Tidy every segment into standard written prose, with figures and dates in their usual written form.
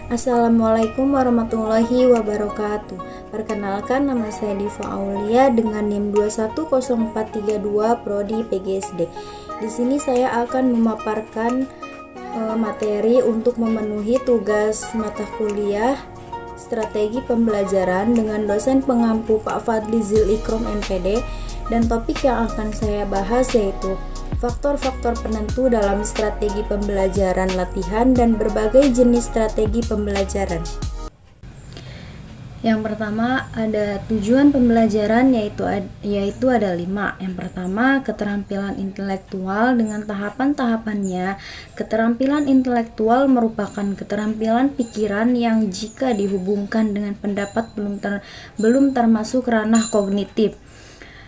Assalamualaikum warahmatullahi wabarakatuh. Perkenalkan, nama saya Diva Aulia dengan NIM 210432 Prodi PGSD. Di sini saya akan memaparkan materi untuk memenuhi tugas mata kuliah strategi pembelajaran dengan dosen pengampu Pak Fadli Zil Ikrom MPD, dan topik yang akan saya bahas yaitu faktor-faktor penentu dalam strategi pembelajaran latihan dan berbagai jenis strategi pembelajaran. Yang pertama ada tujuan pembelajaran yaitu ada 5. Yang pertama, keterampilan intelektual dengan tahapan-tahapannya. Keterampilan intelektual merupakan keterampilan pikiran yang jika dihubungkan dengan pendapat belum termasuk ranah kognitif.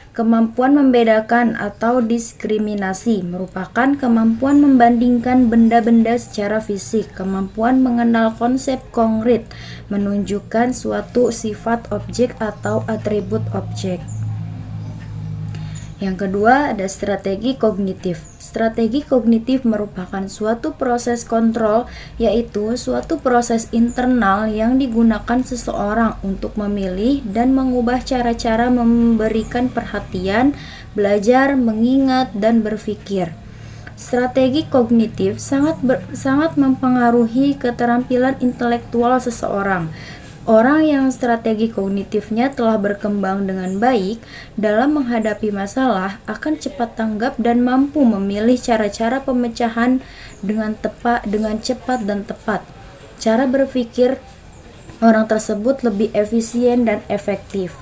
Kemampuan membedakan atau diskriminasi merupakan kemampuan membandingkan benda-benda secara fisik. Kemampuan mengenal konsep konkret menunjukkan suatu sifat objek atau atribut objek. Yang kedua ada strategi kognitif. Strategi kognitif merupakan suatu proses kontrol, yaitu suatu proses internal yang digunakan seseorang untuk memilih dan mengubah cara-cara memberikan perhatian, belajar, mengingat, dan berpikir. Strategi kognitif sangat mempengaruhi keterampilan intelektual seseorang. Orang yang strategi kognitifnya telah berkembang dengan baik dalam menghadapi masalah akan cepat tanggap dan mampu memilih cara-cara pemecahan dengan cepat dan tepat. Cara berpikir orang tersebut lebih efisien dan efektif.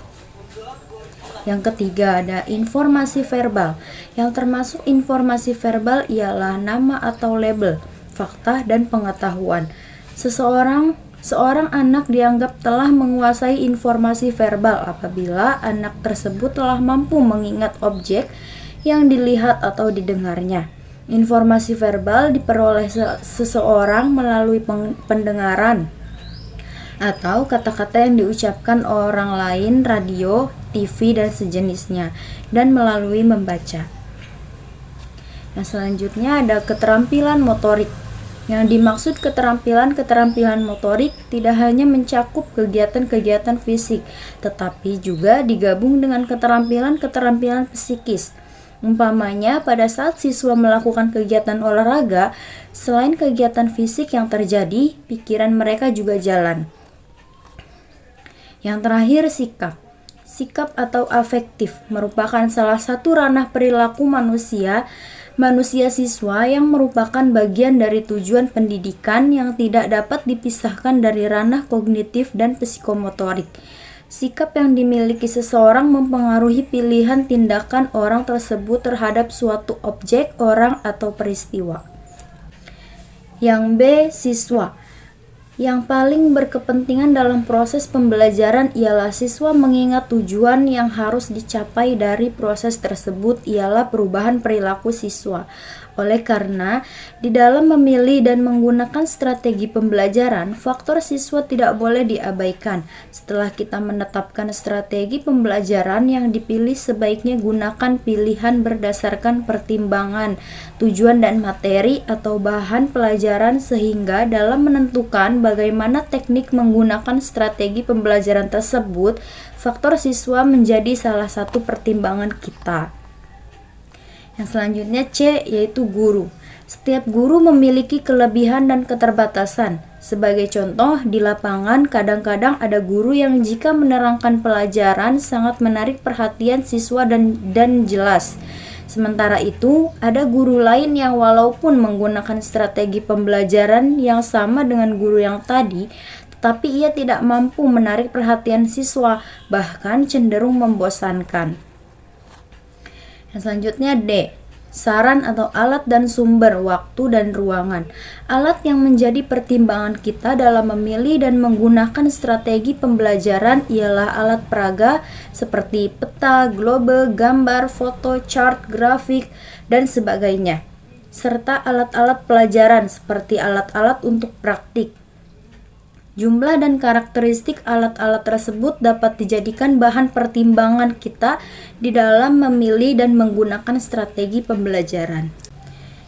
Yang ketiga ada informasi verbal. Yang termasuk informasi verbal ialah nama atau label, fakta, dan pengetahuan. Seorang anak dianggap telah menguasai informasi verbal apabila anak tersebut telah mampu mengingat objek yang dilihat atau didengarnya. Informasi verbal diperoleh seseorang melalui pendengaran atau kata-kata yang diucapkan orang lain, radio, TV, dan sejenisnya, dan melalui membaca. Yang selanjutnya ada keterampilan motorik. Yang dimaksud keterampilan motorik tidak hanya mencakup kegiatan-kegiatan fisik, tetapi juga digabung dengan keterampilan psikis. Umpamanya, pada saat siswa melakukan kegiatan olahraga, selain kegiatan fisik yang terjadi, pikiran mereka juga jalan. Yang terakhir, sikap. Sikap atau afektif merupakan salah satu ranah perilaku manusia siswa yang merupakan bagian dari tujuan pendidikan yang tidak dapat dipisahkan dari ranah kognitif dan psikomotorik. Sikap yang dimiliki seseorang mempengaruhi pilihan tindakan orang tersebut terhadap suatu objek, orang, atau peristiwa. Yang B, siswa. Yang paling berkepentingan dalam proses pembelajaran ialah siswa mengingat tujuan yang harus dicapai dari proses tersebut ialah perubahan perilaku siswa. Oleh karena, di dalam memilih dan menggunakan strategi pembelajaran, faktor siswa tidak boleh diabaikan. Setelah kita menetapkan strategi pembelajaran yang dipilih, sebaiknya gunakan pilihan berdasarkan pertimbangan, tujuan dan materi atau bahan pelajaran sehingga dalam menentukan bagaimana teknik menggunakan strategi pembelajaran tersebut, faktor siswa menjadi salah satu pertimbangan kita. Yang selanjutnya C, yaitu guru. Setiap guru memiliki kelebihan dan keterbatasan. Sebagai contoh, di lapangan kadang-kadang ada guru yang jika menerangkan pelajaran sangat menarik perhatian siswa dan jelas. Sementara itu, ada guru lain yang walaupun menggunakan strategi pembelajaran yang sama dengan guru yang tadi, tetapi ia tidak mampu menarik perhatian siswa, bahkan cenderung membosankan. Yang selanjutnya D, saran atau alat dan sumber, waktu dan ruangan. Alat yang menjadi pertimbangan kita dalam memilih dan menggunakan strategi pembelajaran ialah alat peraga seperti peta, globe, gambar, foto, chart, grafik, dan sebagainya. Serta alat-alat pelajaran seperti alat-alat untuk praktik. Jumlah dan karakteristik alat-alat tersebut dapat dijadikan bahan pertimbangan kita di dalam memilih dan menggunakan strategi pembelajaran.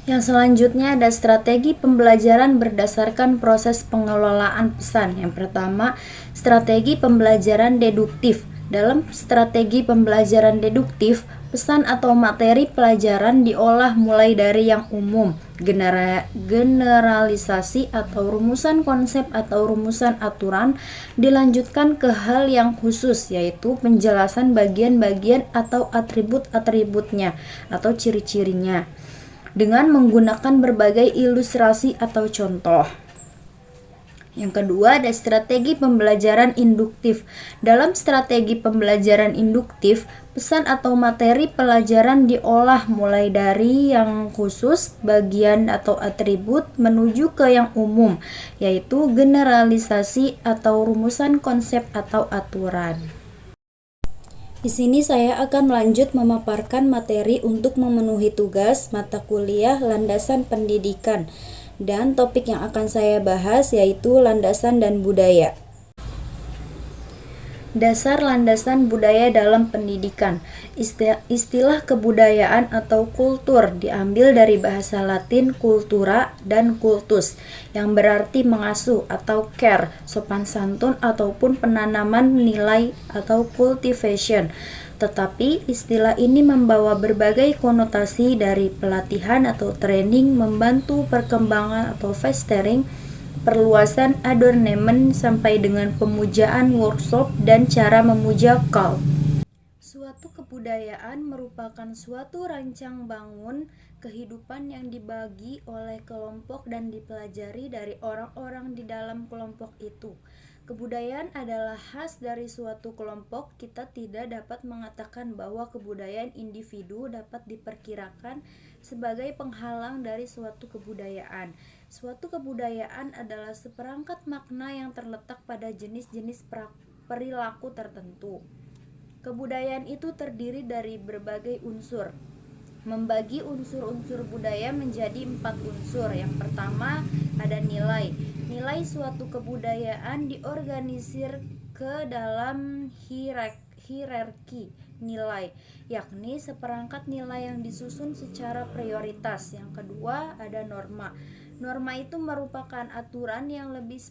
Yang selanjutnya ada strategi pembelajaran berdasarkan proses pengelolaan pesan. Yang pertama, strategi pembelajaran deduktif. Dalam strategi pembelajaran deduktif, pesan atau materi pelajaran diolah mulai dari yang umum, generalisasi atau rumusan konsep atau rumusan aturan, dilanjutkan ke hal yang khusus, yaitu penjelasan bagian-bagian atau atribut-atributnya atau ciri-cirinya, dengan menggunakan berbagai ilustrasi atau contoh. Yang kedua ada strategi pembelajaran induktif. Dalam strategi pembelajaran induktif, pesan atau materi pelajaran diolah mulai dari yang khusus, bagian atau atribut menuju ke yang umum, yaitu generalisasi atau rumusan konsep atau aturan. Di sini saya akan lanjut memaparkan materi untuk memenuhi tugas mata kuliah landasan pendidikan. Dan topik yang akan saya bahas yaitu landasan dan budaya. Dasar landasan budaya dalam pendidikan. Istilah kebudayaan atau kultur diambil dari bahasa Latin cultura dan cultus, yang berarti mengasuh atau care, sopan santun ataupun penanaman nilai atau cultivation. Tetapi istilah ini membawa berbagai konotasi dari pelatihan atau training, membantu perkembangan atau fostering, perluasan adornment, sampai dengan pemujaan workshop dan cara memuja cult. Suatu kebudayaan merupakan suatu rancang bangun kehidupan yang dibagi oleh kelompok dan dipelajari dari orang-orang di dalam kelompok itu. Kebudayaan adalah khas dari suatu kelompok. Kita tidak dapat mengatakan bahwa kebudayaan individu dapat diperkirakan sebagai penghalang dari suatu kebudayaan. Suatu kebudayaan adalah seperangkat makna yang terletak pada jenis-jenis perilaku tertentu. Kebudayaan itu terdiri dari berbagai unsur. Membagi unsur-unsur budaya menjadi 4 unsur. Yang pertama ada nilai. Nilai suatu kebudayaan diorganisir ke dalam hierarki nilai, yakni seperangkat nilai yang disusun secara prioritas. Yang kedua ada norma. Norma itu merupakan aturan yang lebih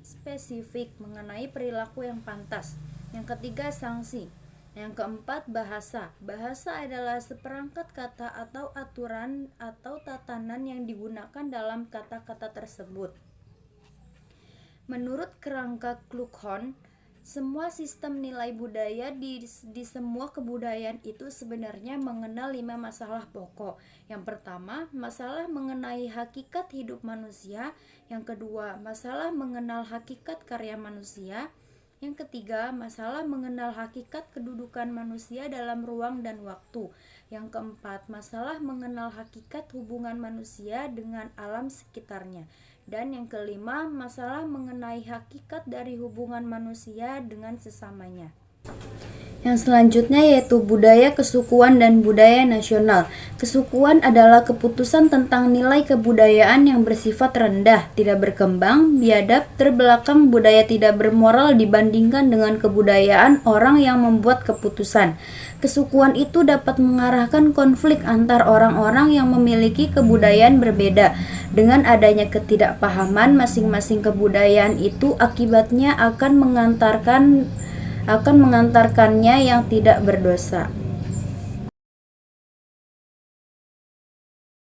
spesifik mengenai perilaku yang pantas. Yang ketiga sanksi. Yang keempat bahasa. Bahasa adalah seperangkat kata atau aturan atau tatanan yang digunakan dalam kata-kata tersebut. Menurut kerangka Kluckhohn, semua sistem nilai budaya di semua kebudayaan itu sebenarnya mengenal 5 masalah pokok. Yang pertama, masalah mengenai hakikat hidup manusia. Yang kedua, masalah mengenal hakikat karya manusia. Yang ketiga, masalah mengenal hakikat kedudukan manusia dalam ruang dan waktu. Yang keempat, masalah mengenal hakikat hubungan manusia dengan alam sekitarnya. Dan yang kelima, masalah mengenai hakikat dari hubungan manusia dengan sesamanya. Yang selanjutnya yaitu budaya kesukuan dan budaya nasional. Kesukuan adalah keputusan tentang nilai kebudayaan yang bersifat rendah, tidak berkembang, biadab, terbelakang, budaya tidak bermoral dibandingkan dengan kebudayaan orang yang membuat keputusan. Kesukuan itu dapat mengarahkan konflik antar orang-orang yang memiliki kebudayaan berbeda. Dengan adanya ketidakpahaman masing-masing kebudayaan itu, akibatnya akan mengantarkannya yang tidak berdosa.